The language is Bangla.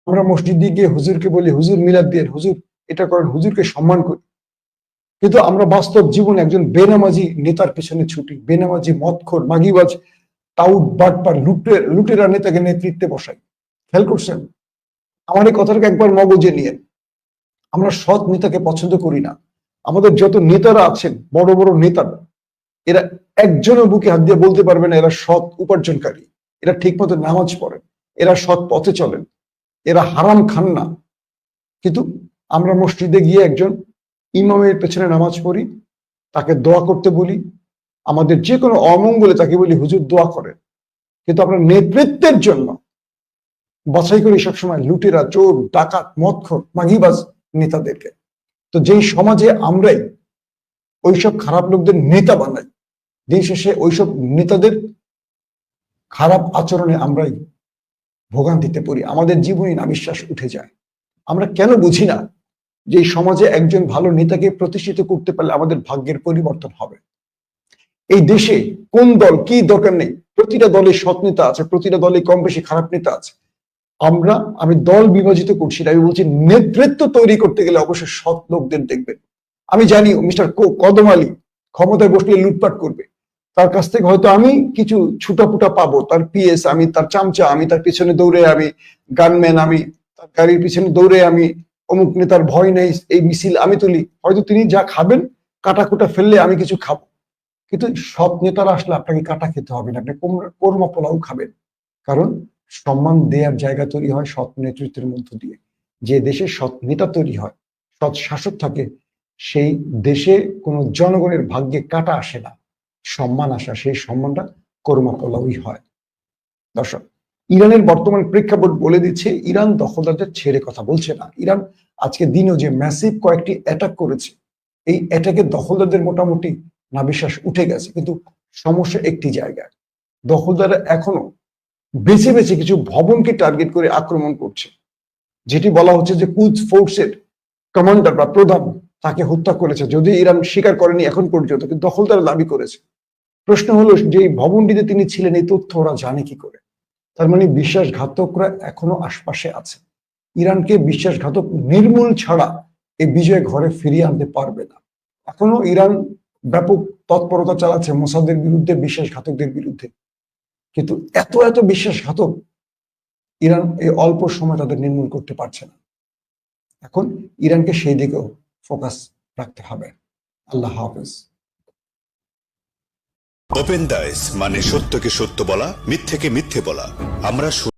আমরা মসজিদে গিয়ে হুজুরকে বলি হুজুর মিলাদ দিয়ে, হুজুর এটা করেন, হুজুরকে সম্মান করি। কিন্তু আমরা বাস্তব জীবনে একজন বেনামাজি নেতার পেছনে ছুটি, বেনামাজি মদখোর মাগিবাজ টাউট বাটপার লুটেরা নেতাকে নেতৃত্বে বসাই। খেয়াল করছেন? আমার এই কথাটাকে একবার মগজে নিয়ে, আমরা সৎ নেতাকে পছন্দ করি না। আমাদের যত নেতারা আছেন, বড় বড় নেতারা, এরা একজনও বুকে হাত দিয়ে বলতে পারবে না এরা সৎ উপার্জনকারী, এরা ঠিক মতো নামাজ পড়েন, এরা সৎ পথে চলেন, এরা হারাম খান না। কিন্তু আমরা মসজিদে গিয়ে একজন ইমামের পেছনে নামাজ পড়ি, তাকে দোয়া করতে বলি, আমাদের যে কোনো অমঙ্গলে তাকে বলি হুজুর দোয়া করেন। কিন্তু আমরা নেতৃত্বের জন্য বাছাই করি সবসময় লুটেরা, চোর, ডাকাত, মদখোর, মাগিবাজ নেতাদেরকে। তো যেই সমাজে আমরাই ওইসব খারাপ লোকদের নেতা বানাই, দিন শেষে ওইসব নেতাদের খারাপ আচরণে আমরাই ভোগান্তিতে পড়ি, আমাদের জীবনে নাবিশ্বাস উঠে যায়। আমরা কেন বুঝি না যে এই সমাজে একজন ভালো নেতাকে প্রতিষ্ঠিত করতে পারলে আমাদের ভাগ্যের পরিবর্তন হবে। এই দেশে কোন দল কি দরকার নেই, প্রতিটা দলে সৎ নেতা আছে, প্রতিটা দলে কম বেশি খারাপ নেতা আছে। আমি দল বিভাজিত করছি না, আমি বলছি নেতৃত্ব তৈরি করতে গেলে অবশ্যই সৎ লোকদের দেখবেন। আমি জানি মিস্টার কদম আলী ক্ষমতায় বসলে লুটপাট করবে, তার কাছ থেকে হয়তো আমি কিছু ছুটাপুটা পাবো, তার পিএস আমি, তার চামচা আমি, তার পিছনে দৌড়ে আমি গানম্যান, আমি তার গাড়ির পিছনে দৌড়ে আমি অমুক নেতার ভয় নেই এই মিছিল আমি তুলি, হয়তো তিনি যা খাবেন কাটাকুটা ফেললে আমি কিছু খাবো। কিন্তু সৎ নেতারা আসলে আপনাকে কাটা খেতে হবে না, আপনি কোরমা পোলাও খাবেন। কারণ সম্মান দেওয়ার জায়গা তৈরি হয় সৎ নেতৃত্বের মধ্য দিয়ে। যে দেশে সৎ নেতা তৈরি হয়, সৎ শাসক থাকে, সেই দেশে কোনো জনগণের ভাগ্যে কাটা আসে না, সম্মান আসা, সেই সম্মানটা কোরমা পোলাওই হয়। দর্শক, ইরানের বর্তমান প্রেক্ষাপট বলে দিচ্ছে ইরান দখলদারদের ছেড়ে কথা বলছে না। ইরান আজকে দিনও যে ম্যাসিভ কয়েকটি অ্যাটাক করেছে, এই অ্যাটাকে দখলদারদের মোটামুটি নাবিশ্বাস উঠে গেছে। কিন্তু সমস্যা একটি জায়গায়, দখলদাররা এখনো বেছে বেছে কিছু ভবনকে টার্গেট করে আক্রমণ করছে, যেটি বলা হচ্ছে যে কুদস ফোর্সের কমান্ডার বা প্রধান তাকে হত্যা করেছে, যদি ইরান স্বীকার করেনি এখন পর্যন্ত, কিন্তু দখলদার দাবি করেছে। প্রশ্ন হলো যে ভবনটিতে তিনি ছিলেন এই তথ্য ওরা জানে কি করে? তার মানে বিশ্বাসঘাতকরা এখনো আশপাশে আছে। ইরানকে বিশ্বাসঘাতক নির্মূল ছাড়া এই বিজয় ঘরে ফিরিয়ে আনতে পারবে না। এখনো ইরান ব্যাপক তৎপরতা চালাচ্ছে মোসাদের বিরুদ্ধে, বিশ্বাসঘাতকদের বিরুদ্ধে। কিন্তু এত এত বিশ্বাসঘাতক ইরান এই অল্প সময় তাদের নির্মূল করতে পারছে না। এখন ইরানকে সেই দিকেও ফোকাস রাখতে হবে। আল্লাহ হাফেজ। ওপেন দাইস মানে সত্যকে সত্য বলা, মিথ্যেকে মিথ্যে বলা। আমরা